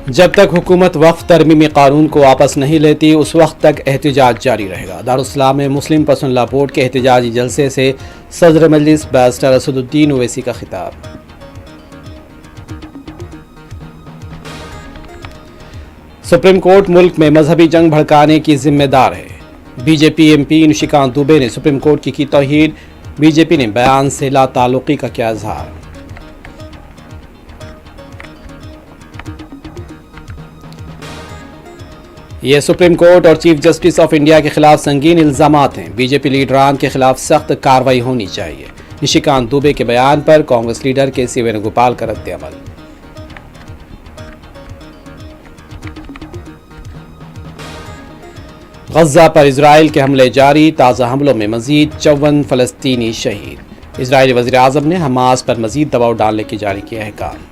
जब तक हुकूमत वक्फ तरमीमी कानून को वापस नहीं लेती उस वक्त तक एहतजाज जारी रहेगा। दारुस्सलाम में मुस्लिम पसंद लॉ बोर्ड के एहतजाजी जलसे से सदर मजलिस बैरिस्टर असदुद्दीन ओवैसी का खिताब। सुप्रीम कोर्ट मुल्क में मजहबी जंग भड़काने की जिम्मेदार है। बीजेपी एमपी निशिकांत दुबे ने सुप्रीम कोर्ट की तौहीन। बीजेपी ने बयान से लाताल्लुकी का किया इजहार। ये सुप्रीम कोर्ट और चीफ जस्टिस ऑफ इंडिया के खिलाफ संगीन इल्जामात हैं। बीजेपी लीडरान के खिलाफ सख्त कार्रवाई होनी चाहिए। निशिकांत दुबे के बयान पर कांग्रेस लीडर के वेणुगोपाल का रद्द-ए-अमल। गजा पर इजराइल के हमले जारी। ताज़ा हमलों में मजीद 54 फलस्तीनी शहीद। इजरायली वज़ीर आज़म ने हमास पर मजीद दबाव डालने की जारी किया अहकाम।